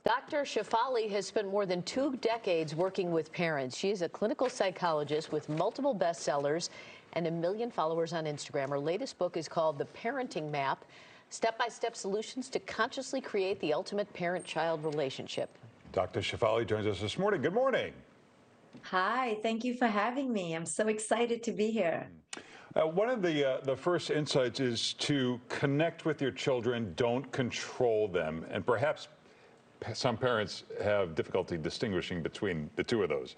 Dr. Shefali has spent more than 2 decades working with parents. She is a clinical psychologist with multiple bestsellers and 1 million followers on Instagram. Her latest book is called The Parenting Map, Step-by-Step Solutions to Consciously Create the Ultimate Parent-Child Relationship. Dr. Shefali joins us this morning. Good morning. Hi, thank you for having me. I'm so excited to be here. One of the first insights is to connect with your children, don't control them. And perhaps some parents have difficulty distinguishing between the two of those.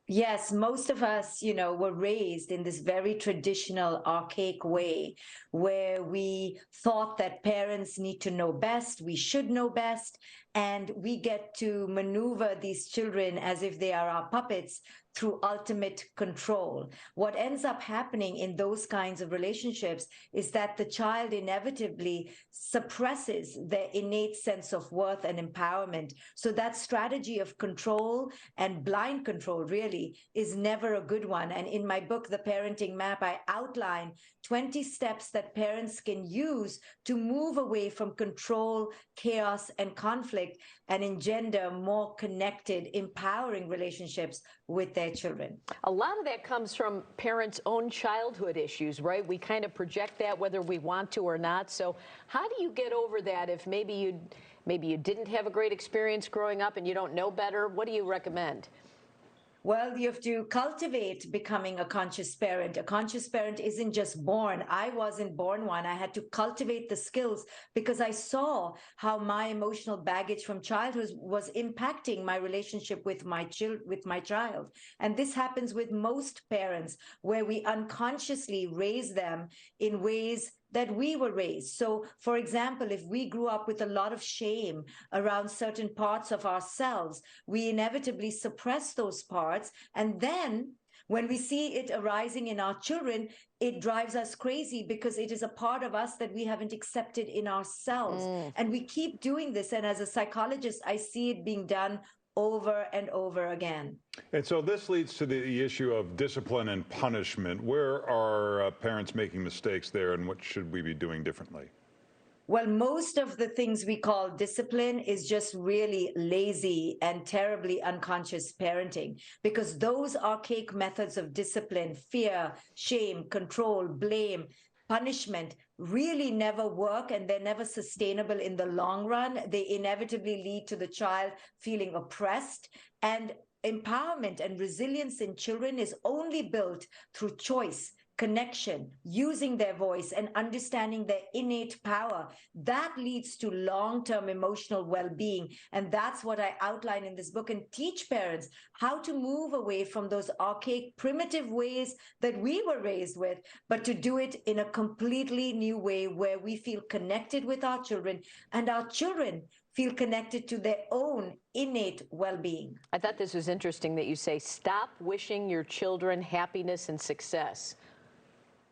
Yes, most of us, were raised in this very traditional, archaic way where we thought that parents need to know best, we should know best, and we get to maneuver these children as if they are our puppets through ultimate control. What ends up happening in those kinds of relationships is that the child inevitably suppresses their innate sense of worth and empowerment. So that strategy of control and blind control really is never a good one. And in my book, The Parenting Map, I outline 20 steps that parents can use to move away from control, chaos, and conflict and engender more connected, empowering relationships with their children. A lot of that comes from parents' own childhood issues, right? We kind of project that whether we want to or not. So how do you get over that if maybe you didn't have a great experience growing up and you don't know better? What do you recommend? Well, you have to cultivate becoming a conscious parent. A conscious parent isn't just born. I wasn't born one. I had to cultivate the skills because I saw how my emotional baggage from childhood was impacting my relationship with my child. And this happens with most parents, where we unconsciously raise them in ways that we were raised. So, for example, if we grew up with a lot of shame around certain parts of ourselves, we inevitably suppress those parts. And then when we see it arising in our children, it drives us crazy because it is a part of us that we haven't accepted in ourselves. And we keep doing this. And as a psychologist, I see it being done over and over again. And so this leads to the issue of discipline and punishment. Where are parents making mistakes there, and what should we be doing differently? Well, most of the things we call discipline is just really lazy and terribly unconscious parenting, because those archaic methods of discipline, fear, shame, control, blame, punishment, really never work, and they're never sustainable in the long run. They inevitably lead to the child feeling oppressed. And empowerment and resilience in children is only built through choice, connection, using their voice, and understanding their innate power. That leads to long-term emotional well-being. And that's what I outline in this book, and teach parents how to move away from those archaic, primitive ways that we were raised with, but to do it in a completely new way where we feel connected with our children and our children feel connected to their own innate well-being. I thought this was interesting that you say, stop wishing your children happiness and success.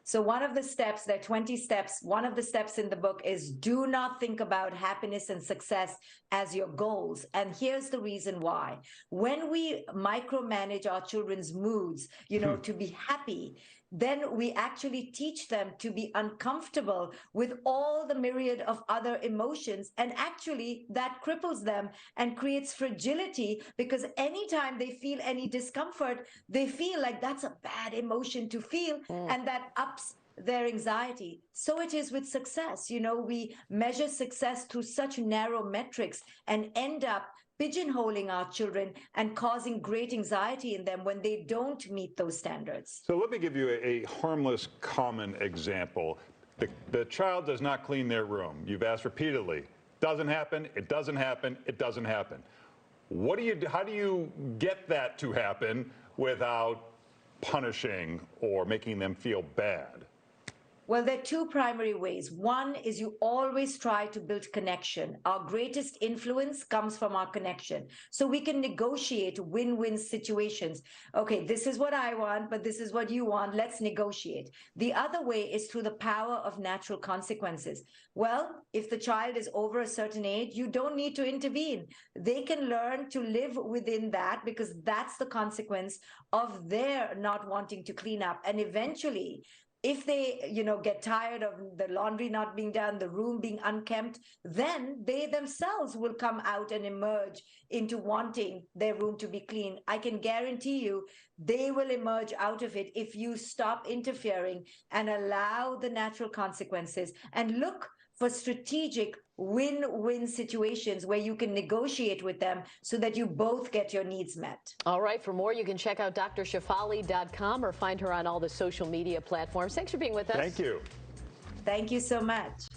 So one of the steps, there are 20 steps, one of the steps in the book is do not think about happiness and success as your goals. And here's the reason why. When we micromanage our children's moods, to be happy, then we actually teach them to be uncomfortable with all the myriad of other emotions. And actually that cripples them and creates fragility, because anytime they feel any discomfort, they feel like that's a bad emotion to feel, and that ups their anxiety. So it is with success. We measure success through such narrow metrics and end up pigeonholing our children and causing great anxiety in them when they don't meet those standards. So let me give you a harmless, common example. The child does not clean their room. You've asked repeatedly. Doesn't happen, it doesn't happen, it doesn't happen. How do you get that to happen without punishing or making them feel bad? Well, there are two primary ways. One is you always try to build connection. Our greatest influence comes from our connection. So we can negotiate win-win situations. Okay, this is what I want, but this is what you want. Let's negotiate. The other way is through the power of natural consequences. Well, if the child is over a certain age, you don't need to intervene. They can learn to live within that, because that's the consequence of their not wanting to clean up. And eventually, If they, get tired of the laundry not being done, the room being unkempt, then they themselves will come out and emerge into wanting their room to be clean. I can guarantee you they will emerge out of it if you stop interfering and allow the natural consequences and look for strategic win-win situations where you can negotiate with them so that you both get your needs met. All right, for more, you can check out drshefali.com or find her on all the social media platforms. Thanks for being with us. Thank you. Thank you so much.